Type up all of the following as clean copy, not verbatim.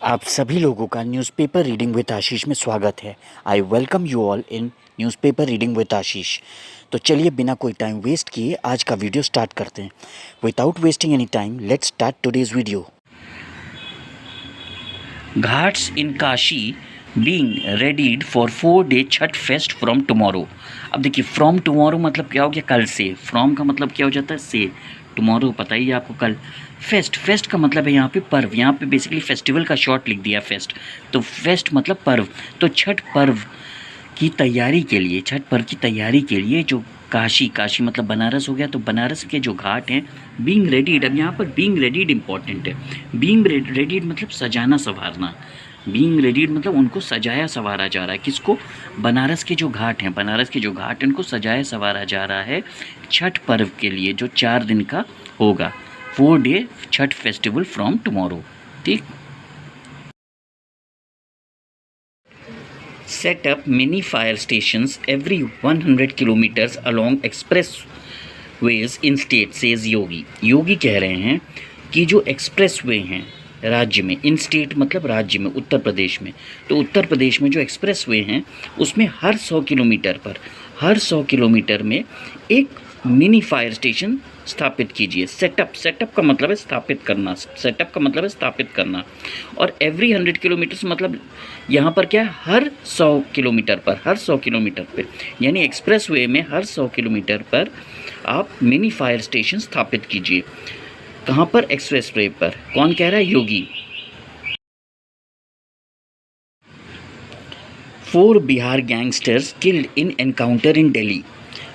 आप सभी लोगों का न्यूज़पेपर रीडिंग विद आशीष में स्वागत है। I welcome you all in newspaper reading with Ashish. तो चलिए बिना कोई टाइम वेस्ट किए आज का वीडियो स्टार्ट करते हैं। Without wasting any time let's start today's video. Ghats in Kashi being रेडीड for 4-day Chhath fest from tomorrow. अब देखिए फ्रॉम टुमारो मतलब क्या हो गया, कल से। फ्रॉम का मतलब क्या हो जाता है, से। टुमारो पता ही है आपको, कल। फेस्ट, फेस्ट का मतलब है यहाँ पे पर्व। यहाँ पे बेसिकली फेस्टिवल का शॉर्ट लिख दिया फेस्ट, तो फेस्ट मतलब पर्व। तो छठ पर्व की तैयारी के लिए, छठ पर्व की तैयारी के लिए जो काशी, काशी मतलब बनारस हो गया, तो बनारस के जो घाट हैं बीइंग रेडीड। अब यहाँ पर बीइंग रेडीड इंपॉर्टेंट है। बीइंग रेडीड मतलब सजाना संवारना। बीइंग रेडीड मतलब उनको सजाया संवारा जा रहा है। किसको? बनारस के जो घाट हैं, बनारस के जो घाट हैं उनको सजाया संवारा जा रहा है छठ पर्व के लिए, जो 4 दिन का होगा। 4-day Chhath festival from tomorrow. ठीक। Set up mini fire stations every 100 kilometres along expressways in state, says Yogi. Yogi कह रहे हैं कि जो एक्सप्रेस वे हैं राज्य में, इन स्टेट मतलब राज्य में, उत्तर प्रदेश में, तो उत्तर प्रदेश में जो एक्सप्रेस वे हैं उसमें हर 100 किलोमीटर पर, हर 100 किलोमीटर में एक मिनी फायर स्टेशन स्थापित कीजिए। सेटअप, सेटअप का मतलब है स्थापित करना, सेटअप का मतलब है स्थापित करना। और एवरी 100 किलोमीटर्स मतलब यहाँ पर क्या है, हर 100 किलोमीटर पर, हर 100 किलोमीटर पे, यानी एक्सप्रेस वे में हर 100 किलोमीटर पर आप मिनी फायर स्टेशन स्थापित कीजिए। कहाँ पर? एक्सप्रेस वे पर। कौन कह रहा है? योगी। 4 Bihar gangsters killed in encounter in Delhi.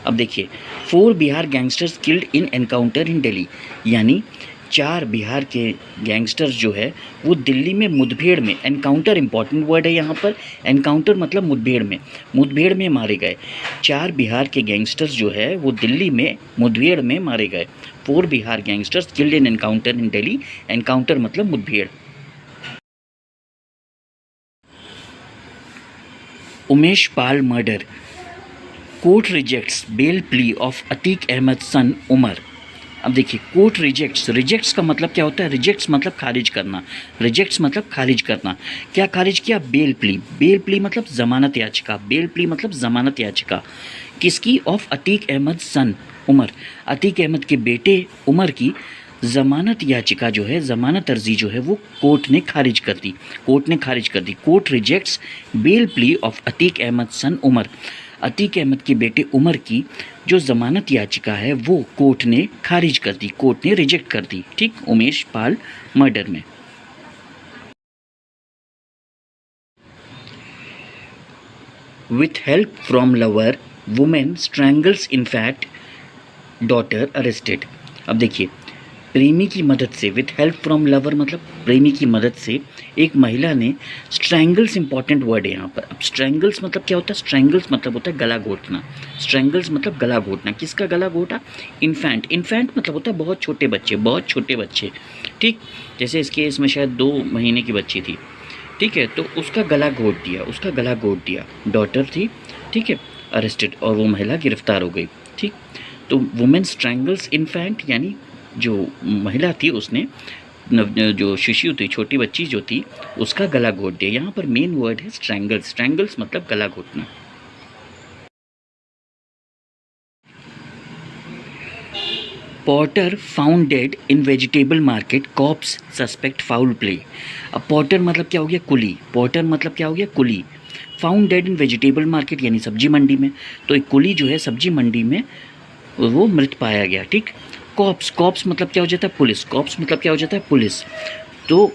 अब देखिए 4 Bihar gangsters killed in encounter in Delhi, यानी 4 बिहार के गैंगस्टर्स जो है वो दिल्ली में मुठभेड़ में, एनकाउंटर इंपॉर्टेंट वर्ड है यहाँ पर। एनकाउंटर मतलब मुठभेड़ में, मुठभेड़ में मारे गए। 4 बिहार के गैंगस्टर्स जो है वो दिल्ली में मुठभेड़ में मारे गए। 4 Bihar gangsters killed in encounter in Delhi. Encounter मतलब मुठभेड़। Umesh Pal murder, court rejects bail plea of Atiq Ahmed son Umar. अब देखिए कोर्ट रिजेक्ट्स, रिजेक्ट्स का मतलब क्या होता है? रिजेक्ट्स मतलब खारिज करना, रिजेक्ट्स मतलब खारिज करना। क्या खारिज किया? Bell plea. बेल प्ली मतलब ज़मानत याचिका, बेल प्ली मतलब ज़मानत याचिका। किसकी? ऑफ अतीक अहमद सन उमर, अतीक अहमद के बेटे उमर की ज़मानत याचिका जो है, ज़मानत अर्जी जो है वो कोर्ट ने खारिज कर दी, कोर्ट ने खारिज कर दी। Court rejects bail plea of Atiq Ahmed son Umar. Atiq Ahmed के बेटे उमर की जो ज़मानत याचिका है वो कोर्ट ने खारिज कर दी, कोर्ट ने रिजेक्ट कर दी। ठीक। उमेश पाल मर्डर में। With help from lover women strangles in fact daughter arrested. अब देखिए प्रेमी की मदद से, विथ हेल्प फ्रॉम लवर मतलब प्रेमी की मदद से एक महिला ने, स्ट्रैंगल्स इंपॉर्टेंट वर्ड है यहाँ पर। अब स्ट्रैंगल्स मतलब क्या होता है? स्ट्रैंगल्स मतलब होता है गला घोटना। स्ट्रैंगल्स मतलब गला घोटना। किसका गला घोटा? इन्फेंट। इन्फेंट मतलब होता है बहुत छोटे बच्चे, बहुत छोटे बच्चे। ठीक। जैसे इसके इसमें शायद 2 महीने की बच्ची थी, ठीक है, तो उसका गला घोट दिया, उसका गला घोट दिया। डॉटर थी, ठीक है, अरेस्टेड, और वो महिला गिरफ्तार हो गई। ठीक। तो वुमेन स्ट्रैंगल्स इन्फेंट यानी जो महिला थी उसने जो शिशु थी, छोटी बच्ची जो थी, उसका गला घोट दिया। यहाँ पर मेन वर्ड है स्ट्रैंगल्स। स्ट्रैंगल्स मतलब गला घोटना। Potter found dead in vegetable market, cops suspect foul play. अब पॉटर मतलब क्या हो गया? कुली। पॉटर मतलब क्या हो गया? कुली। Found dead in vegetable market यानी सब्जी मंडी में, तो एक कुली जो है सब्जी मंडी में वो मृत पाया गया। ठीक। कॉप्स, कॉप्स मतलब क्या हो जाता है? पुलिस। कॉप्स मतलब क्या हो जाता है? पुलिस। तो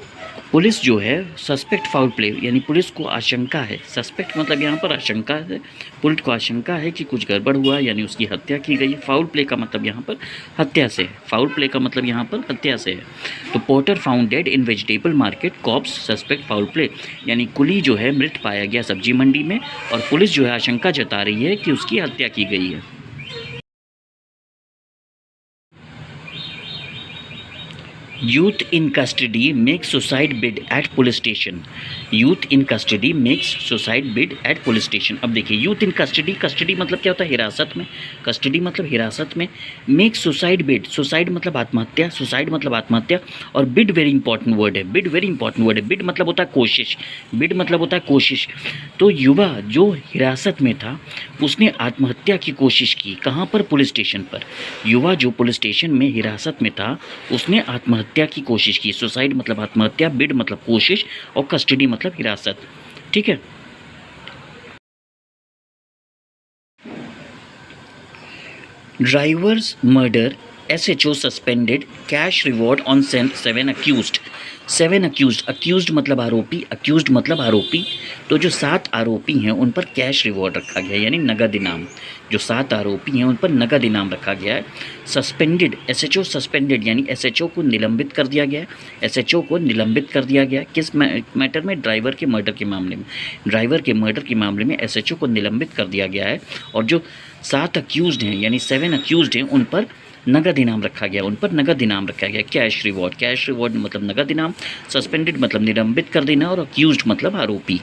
पुलिस जो है सस्पेक्ट फाउल प्ले यानी पुलिस को आशंका है, सस्पेक्ट मतलब यहाँ पर आशंका है, पुलिस को आशंका है कि कुछ गड़बड़ हुआ यानी उसकी हत्या की गई है। फाउल प्ले का मतलब यहाँ पर हत्या से है, फाउल प्ले का मतलब यहाँ पर हत्या से है। तो porter found dead in vegetable market, cops suspect foul play यानी कुली जो है मृत पाया गया सब्जी मंडी में, और पुलिस जो है आशंका जता रही है कि उसकी हत्या की गई है। Youth in custody makes suicide bid at police station. Youth in custody makes suicide bid at police station. अब देखिए यूथ इन कस्टडी, कस्टडी मतलब क्या होता है? हिरासत में। कस्टडी मतलब हिरासत में। मेक सुसाइड बिड, सुसाइड मतलब आत्महत्या, सुसाइड मतलब आत्महत्या। और बिड वेरी इंपॉर्टेंट वर्ड है, बिड वेरी इंपॉर्टेंट वर्ड है। बिड मतलब होता है कोशिश, बिड मतलब होता है कोशिश। तो युवा जो हिरासत में था उसने आत्महत्या की कोशिश की। कहाँ पर? पुलिस स्टेशन पर। युवा जो पुलिस स्टेशन में हिरासत में था उसने आत्महत्या की कोशिश की। सुसाइड मतलब आत्महत्या, बिड मतलब कोशिश और कस्टडी मतलब हिरासत। ठीक है। Drivers murder, SHO suspended, cash reward on 7 accused. 7 accused, accused मतलब आरोपी, अक्यूज्ड मतलब आरोपी। तो जो 7 आरोपी हैं उन पर कैश रिवॉर्ड रखा गया है, यानी नगद इनाम। जो 7 आरोपी हैं उन पर नगद इनाम रखा गया है। सस्पेंडेड, SHO सस्पेंडेड यानी SHO को निलंबित कर दिया गया है। SHO को निलंबित कर दिया गया। किस मैटर में? ड्राइवर के मर्डर के मामले में। ड्राइवर के मर्डर के मामले में SHO को निलंबित कर दिया गया है। और जो 7 अक्यूज्ड हैं यानी 7 अक्यूज्ड हैं उन पर नगद इनाम रखा गया, उन पर नगद इनाम रखा गया। कैश रिवॉर्ड, कैश रिवॉर्ड मतलब नगद इनाम। सस्पेंडेड मतलब निलंबित कर देना और अक्यूज्ड मतलब आरोपी।